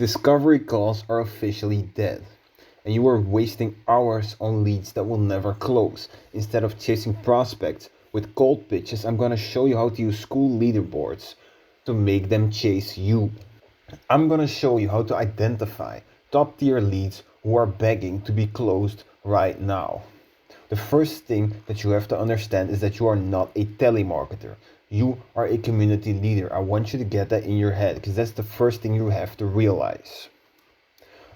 Discovery calls are officially dead, and you are wasting hours on leads that will never close. Instead of chasing prospects with cold pitches, I'm going to show you how to use Skool leaderboards to make them chase you. I'm going to show you how to identify top tier leads who are begging to be closed right now. The first thing that you have to understand is that you are not a telemarketer. You are a community leader. I want you to get that in your head because that's the first thing you have to realize.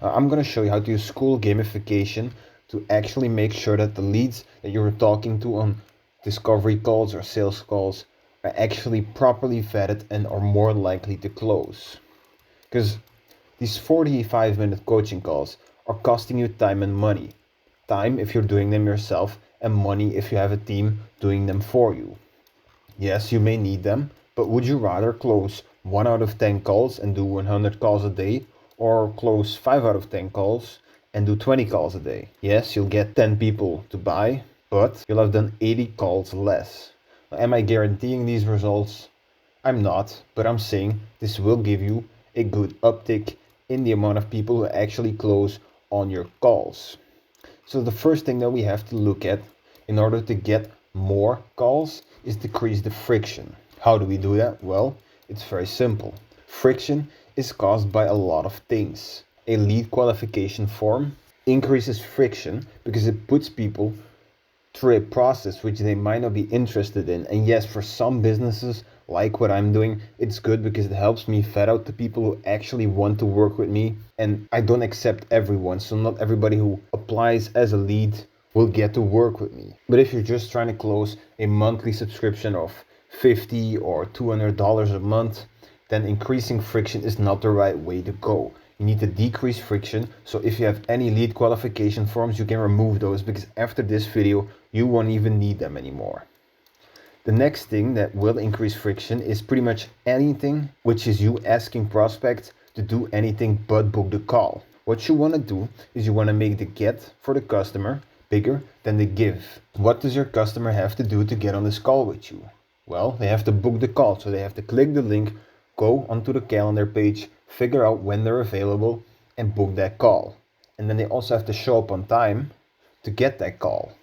I'm going to show you how to use Skool gamification to actually make sure that the leads that you're talking to on discovery calls or sales calls are actually properly vetted and are more likely to close. Because these 45-minute coaching calls are costing you time and money. Time if you're doing them yourself, and money if you have a team doing them for you. Yes, you may need them, but would you rather close 1 out of 10 calls and do 100 calls a day, or close 5 out of 10 calls and do 20 calls a day? Yes, you'll get 10 people to buy, but you'll have done 80 calls less. Am I guaranteeing these results? I'm not, but I'm saying this will give you a good uptick in the amount of people who actually close on your calls. So the first thing that we have to look at in order to get more calls is decrease the friction. How do we do that? Well, it's very simple. Friction is caused by a lot of things. A lead qualification form increases friction because it puts people through a process which they might not be interested in. And yes, for some businesses like what I'm doing, it's good because it helps me vet out the people who actually want to work with me. And I don't accept everyone, so not everybody who applies as a lead will get to work with me. But if you're just trying to close a monthly subscription of $50 or $200 a month, then increasing friction is not the right way to go. You need to decrease friction. So if you have any lead qualification forms, you can remove those because after this video, you won't even need them anymore. The next thing that will increase friction is pretty much anything, which is you asking prospects to do anything but book the call. What you want to do is you want to make the get for the customer bigger than the give. What does your customer have to do to get on this call with you? Well, they have to book the call. So they have to click the link, go onto the calendar page, figure out when they're available and book that call. And then they also have to show up on time to get that call.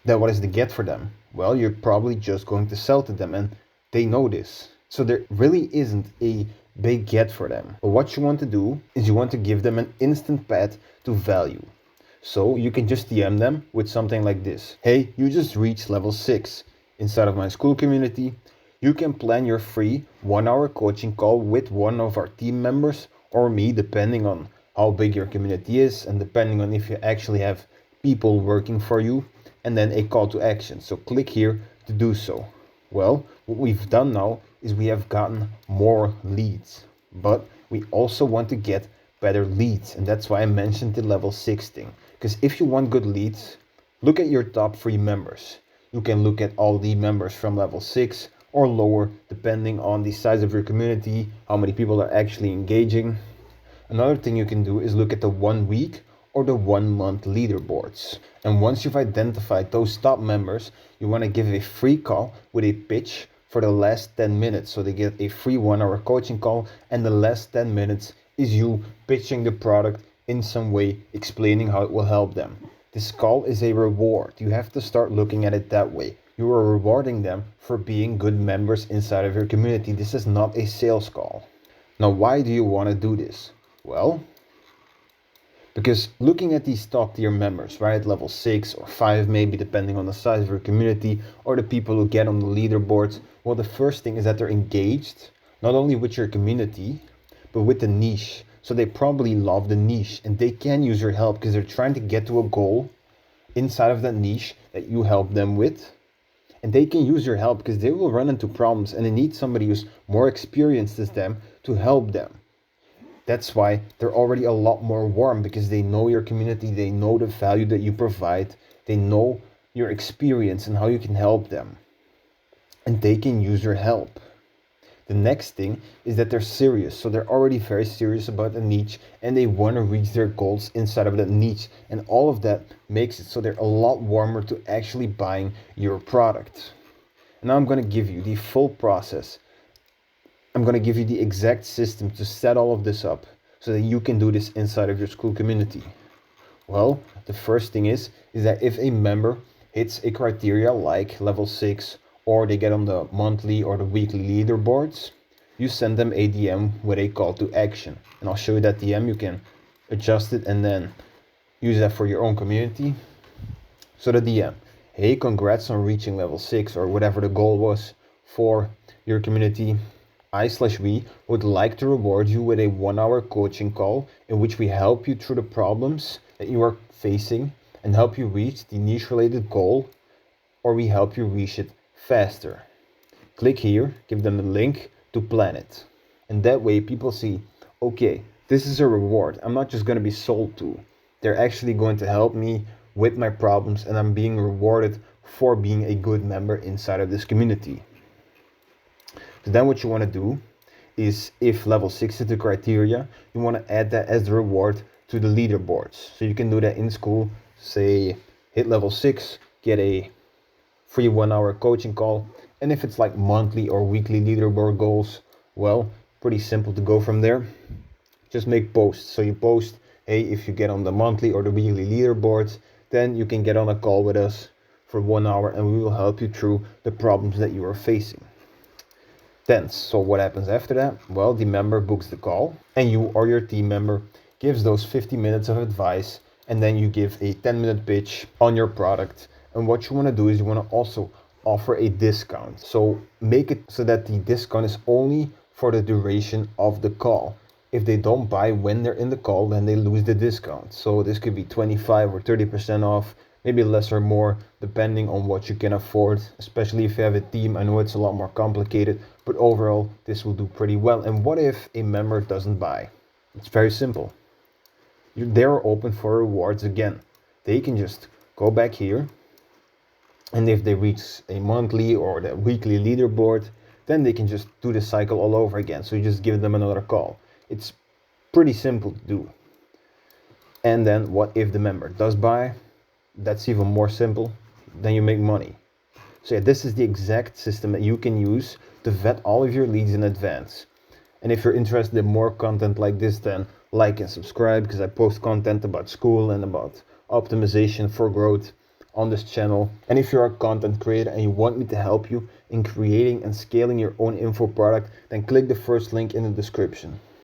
Then what is the get for them? Well, you're probably just going to sell to them and they know this. So there really isn't a big get for them. But what you want to do is you want to give them an instant path to value. So you can just DM them with something like this. Hey, you just reached level 6. Inside of my Skool community, you can plan your free 1-hour coaching call with one of our team members or me, depending on how big your community is and depending on if you actually have people working for you, and then a call to action. So click here to do so. Well, what we've done now is we have gotten more leads, but we also want to get better leads. And that's why I mentioned the level 6 thing. Because if you want good leads, look at your top 3 members. You can look at all the members from level 6 or lower, depending on the size of your community, how many people are actually engaging. Another thing you can do is look at the 1 week or the 1 month leaderboards. And once you've identified those top members, you want to give a free call with a pitch for the last 10 minutes. So they get a free 1-hour coaching call, and the last 10 minutes is you pitching the product in some way, explaining how it will help them. This call is a reward. You have to start looking at it that way. You are rewarding them for being good members inside of your community. This is not a sales call. Now, why do you want to do this? Well, because looking at these top tier members, right, level 6 or 5 maybe, depending on the size of your community, or the people who get on the leaderboards, well, the first thing is that they're engaged, not only with your community, but with the niche. So they probably love the niche and they can use your help because they're trying to get to a goal inside of that niche that you help them with. And they can use your help because they will run into problems and they need somebody who's more experienced as them to help them. That's why they're already a lot more warm, because they know your community, they know the value that you provide, they know your experience and how you can help them. And they can use your help. The next thing is that they're serious. So they're already very serious about the niche and they want to reach their goals inside of that niche. And all of that makes it so they're a lot warmer to actually buying your product. And now I'm going to give you the full process. I'm going to give you the exact system to set all of this up so that you can do this inside of your Skool community? Well, the first thing is that if a member hits a criteria like level 6, or they get on the monthly or the weekly leaderboards, you send them a DM with a call to action. And I'll show you that DM. You can adjust it and then use that for your own community. So the DM, hey, congrats on reaching level 6 or whatever the goal was for your community. I/we would like to reward you with a 1-hour coaching call in which we help you through the problems that you are facing and help you reach the niche related goal, or we help you reach it faster. Click here, give them a link to plan it. And that way people see, okay, this is a reward. I'm not just going to be sold to. They're actually going to help me with my problems, and I'm being rewarded for being a good member inside of this community. So then what you want to do is, if level 6 is the criteria, you want to add that as the reward to the leaderboards. So you can do that in Skool. Say, hit level 6, get a free 1-hour coaching call. And if it's like monthly or weekly leaderboard goals, well, pretty simple to go from there. Just make posts. So you post, hey, if you get on the monthly or the weekly leaderboards, then you can get on a call with us for 1 hour and we will help you through the problems that you are facing. Then, so what happens after that? Well, the member books the call and you or your team member gives those 50 minutes of advice, and then you give a 10-minute pitch on your product. And what you want to do is you want to also offer a discount. So make it so that the discount is only for the duration of the call. If they don't buy when they're in the call, then they lose the discount. So this could be 25 or 30% off, maybe less or more, depending on what you can afford, especially if you have a team. I know it's a lot more complicated, but overall, this will do pretty well. And what if a member doesn't buy? It's very simple. They're open for rewards again. They can just go back here, and if they reach a monthly or the weekly leaderboard, then they can just do the cycle all over again. So you just give them another call. It's pretty simple to do. And then what if the member does buy? That's even more simple. Then you make money. So yeah, this is the exact system that you can use to vet all of your leads in advance. And if you're interested in more content like this, then like and subscribe, because I post content about Skool and about optimization for growth on this channel. And if you're a content creator and you want me to help you in creating and scaling your own info product, then click the first link in the description.